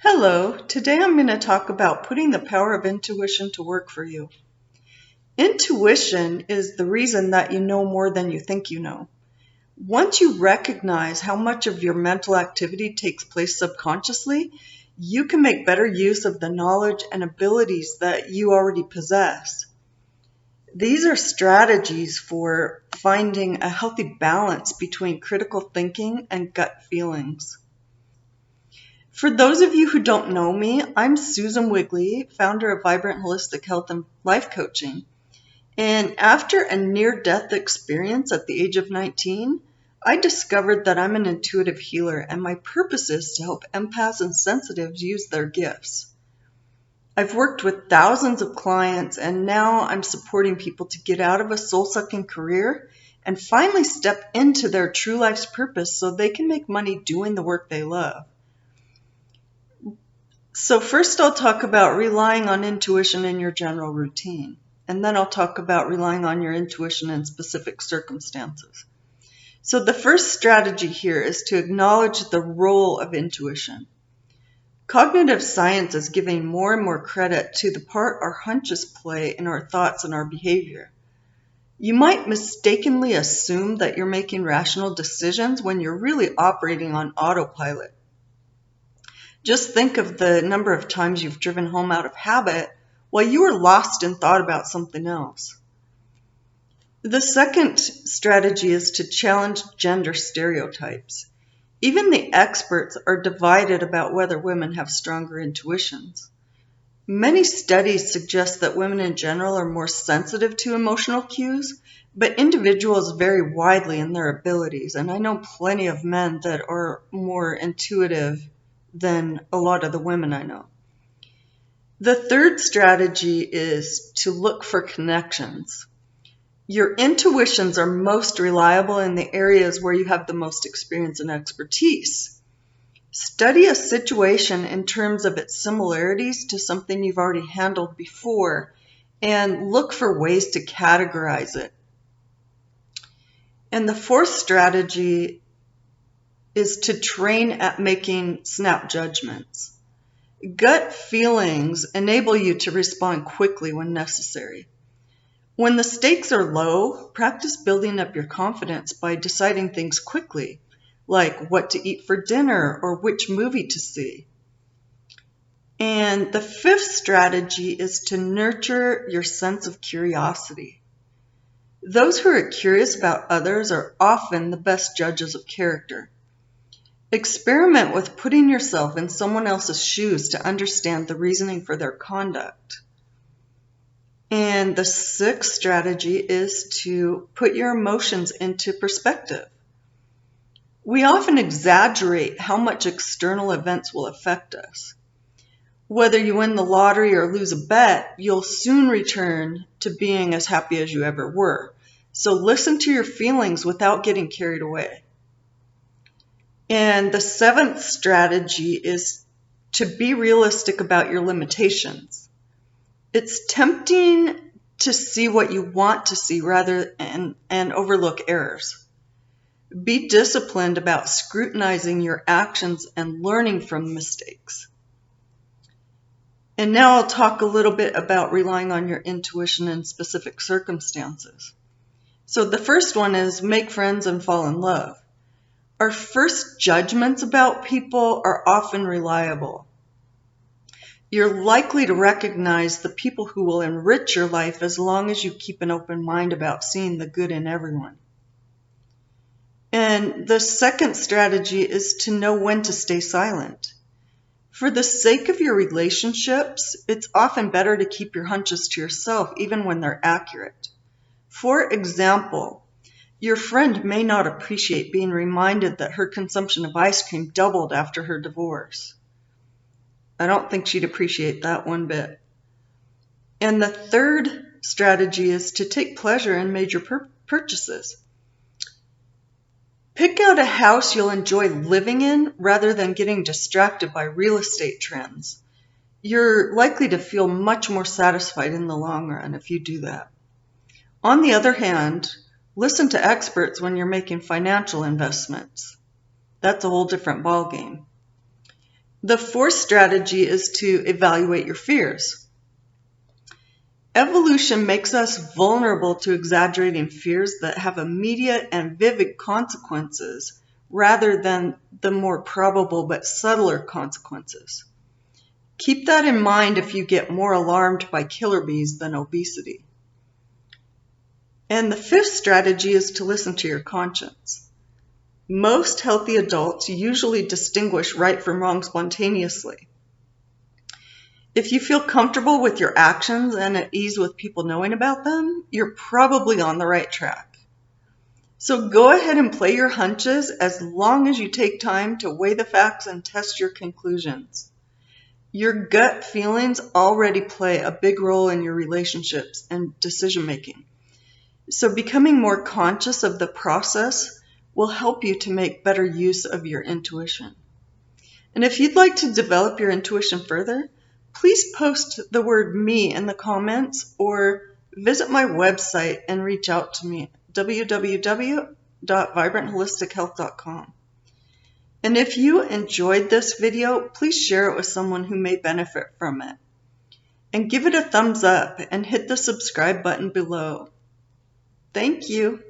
Hello, today I'm going to talk about putting the power of intuition to work for you. Intuition is the reason that you know more than you think you know. Once you recognize how much of your mental activity takes place subconsciously, you can make better use of the knowledge and abilities that you already possess. These are strategies for finding a healthy balance between critical thinking and gut feelings. For those of you who don't know me, I'm Susan Wigley, founder of Vibrant Holistic Health and Life Coaching. And after a near-death experience at the age of 19, I discovered that I'm an intuitive healer, and my purpose is to help empaths and sensitives use their gifts. I've worked with thousands of clients, and now I'm supporting people to get out of a soul-sucking career and finally step into their true life's purpose so they can make money doing the work they love. So first I'll talk about relying on intuition in your general routine, and then I'll talk about relying on your intuition in specific circumstances. So the first strategy here is to acknowledge the role of intuition. Cognitive science is giving more and more credit to the part our hunches play in our thoughts and our behavior. You might mistakenly assume that you're making rational decisions when you're really operating on autopilot. Just think of the number of times you've driven home out of habit while you were lost in thought about something else. The second strategy is to challenge gender stereotypes. Even the experts are divided about whether women have stronger intuitions. Many studies suggest that women in general are more sensitive to emotional cues, but individuals vary widely in their abilities, and I know plenty of men that are more intuitive than a lot of the women I know. The third strategy is to look for connections. Your intuitions are most reliable in the areas where you have the most experience and expertise. Study a situation in terms of its similarities to something you've already handled before and look for ways to categorize it. And the fourth strategy is to train at making snap judgments. Gut feelings enable you to respond quickly when necessary. When the stakes are low, practice building up your confidence by deciding things quickly, like what to eat for dinner or which movie to see. And the fifth strategy is to nurture your sense of curiosity. Those who are curious about others are often the best judges of character. Experiment with putting yourself in someone else's shoes to understand the reasoning for their conduct. And the sixth strategy is to put your emotions into perspective. We often exaggerate how much external events will affect us. Whether you win the lottery or lose a bet, you'll soon return to being as happy as you ever were. So listen to your feelings without getting carried away. And the seventh strategy is to be realistic about your limitations. It's tempting to see what you want to see rather and overlook errors. Be disciplined about scrutinizing your actions and learning from mistakes. And now I'll talk a little bit about relying on your intuition in specific circumstances. So the first one is make friends and fall in love. Our first judgments about people are often reliable. You're likely to recognize the people who will enrich your life as long as you keep an open mind about seeing the good in everyone. And the second strategy is to know when to stay silent. For the sake of your relationships, it's often better to keep your hunches to yourself even when they're accurate. For example, your friend may not appreciate being reminded that her consumption of ice cream doubled after her divorce. I don't think she'd appreciate that one bit. And the third strategy is to take pleasure in major purchases. Pick out a house you'll enjoy living in rather than getting distracted by real estate trends. You're likely to feel much more satisfied in the long run if you do that. On the other hand, listen to experts when you're making financial investments. That's a whole different ballgame. The fourth strategy is to evaluate your fears. Evolution makes us vulnerable to exaggerating fears that have immediate and vivid consequences rather than the more probable but subtler consequences. Keep that in mind if you get more alarmed by killer bees than obesity. And the fifth strategy is to listen to your conscience. Most healthy adults usually distinguish right from wrong spontaneously. If you feel comfortable with your actions and at ease with people knowing about them, you're probably on the right track. So go ahead and play your hunches as long as you take time to weigh the facts and test your conclusions. Your gut feelings already play a big role in your relationships and decision making. So becoming more conscious of the process will help you to make better use of your intuition. And if you'd like to develop your intuition further, please post the word "me" in the comments or visit my website and reach out to me, www.vibrantholistichealth.com. And if you enjoyed this video, please share it with someone who may benefit from it. And give it a thumbs up and hit the subscribe button below. Thank you.